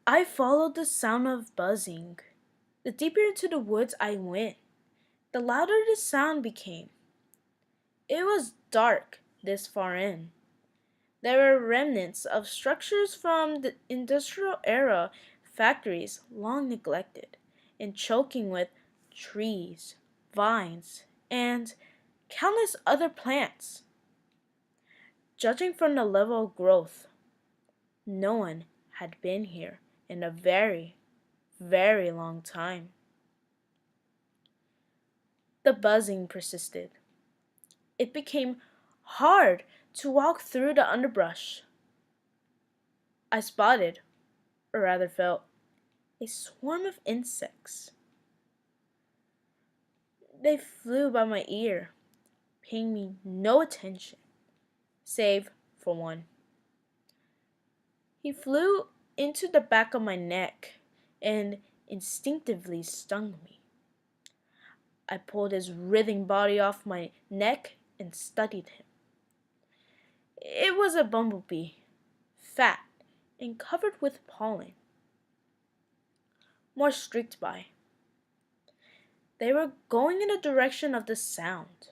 I followed the sound of buzzing. The deeper into the woods I went, the louder the sound became. It was dark this far in. There were remnants of structures from the industrial era, factories long neglected and choking with trees, vines, and countless other plants. Judging from the level of growth, no one had been here in a very, very long time. The buzzing persisted. It became hard to walk through the underbrush. I spotted, or rather felt, a swarm of insects. They flew by my ear, paying me no attention, save for one. He flew into the back of my neck and instinctively stung me. I pulled his writhing body off my neck and studied him. It was a bumblebee, fat and covered with pollen. More streaked by. They were going in the direction of the sound.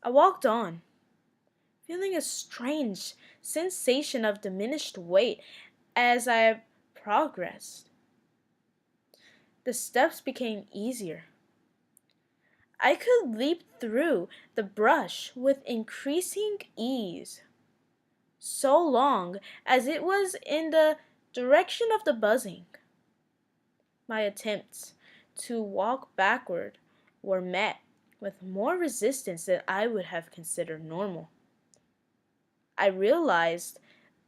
I walked on, feeling a strange sensation of diminished weight as I progressed. The steps became easier. I could leap through the brush with increasing ease, so long as it was in the direction of the buzzing. My attempts to walk backward were met with more resistance than I would have considered normal. I realized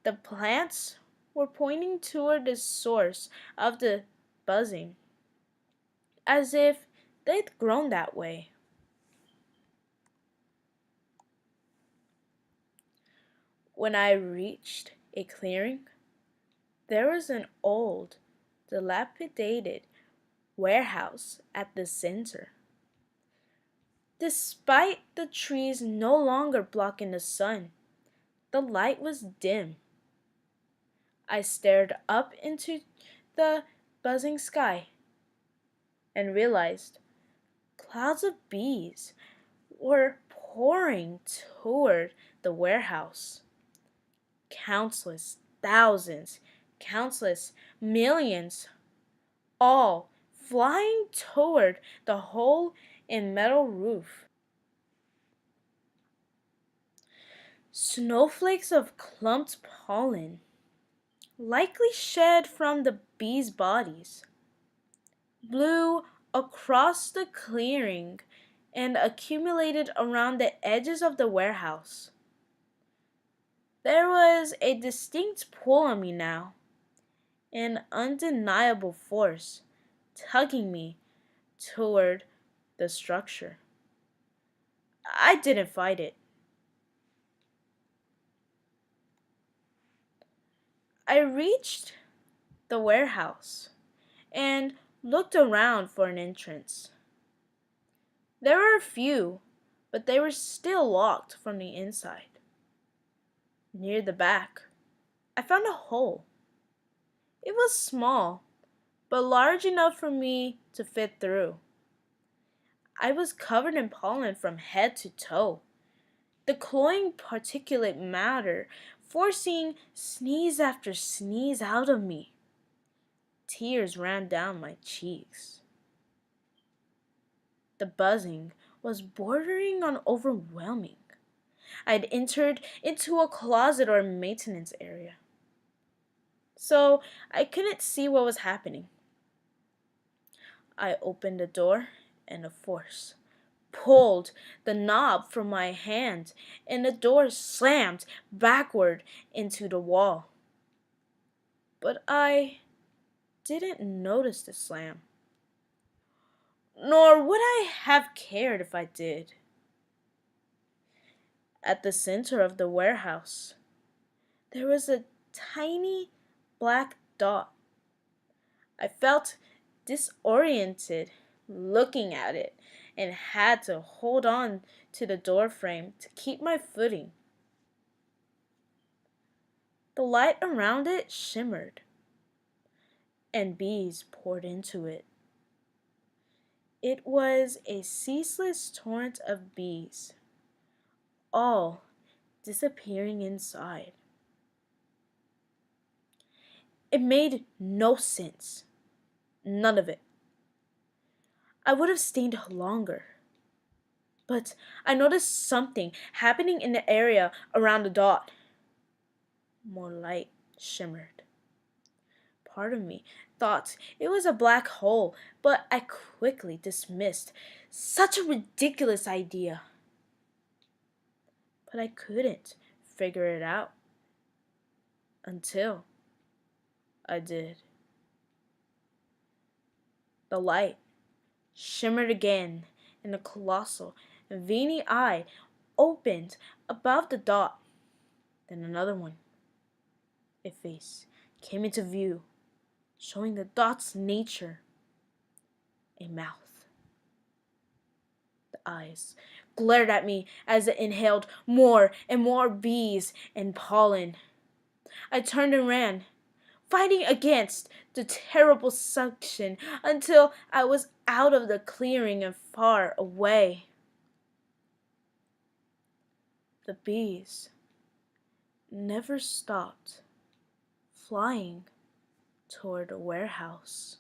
the plants were pointing toward the source of the buzzing, as if they'd grown that way. When I reached a clearing, there was an old, dilapidated warehouse at the center. Despite the trees no longer blocking the sun, the light was dim. I stared up into the buzzing sky and realized clouds of bees were pouring toward the warehouse. Countless thousands, countless millions, all flying toward the hole in metal roof. Snowflakes of clumped pollen, likely shed from the bees' bodies, blew across the clearing and accumulated around the edges of the warehouse. There was a distinct pull on me now, an undeniable force tugging me toward the structure. I didn't fight it. I reached the warehouse and looked around for an entrance. There were a few, but they were still locked from the inside. Near the back, I found a hole. It was small, but large enough for me to fit through. I was covered in pollen from head to toe, the cloying particulate matter forcing sneeze after sneeze out of me. Tears ran down my cheeks. The buzzing was bordering on overwhelming. I'd entered into a closet or maintenance area, so I couldn't see what was happening. I opened the door and a force pulled the knob from my hand and the door slammed backward into the wall. But I didn't notice the slam, nor would I have cared if I did. At the center of the warehouse, there was a tiny black dot. I felt disoriented looking at it and had to hold on to the door frame to keep my footing. The light around it shimmered, and bees poured into it. It was a ceaseless torrent of bees, all disappearing inside. It made no sense. None of it. I would have stayed longer. But I noticed something happening in the area around the dot. More light shimmered. Part of me thought it was a black hole, but I quickly dismissed such a ridiculous idea. But I couldn't figure it out until I did. The light shimmered again, and a colossal and veiny eye opened above the dot. Then another one, a face, came into view, showing the dot's nature, a mouth. The eyes glared at me as it inhaled more and more bees and pollen. I turned and ran, fighting against the terrible suction until I was out of the clearing and far away. The bees never stopped flying toward the warehouse.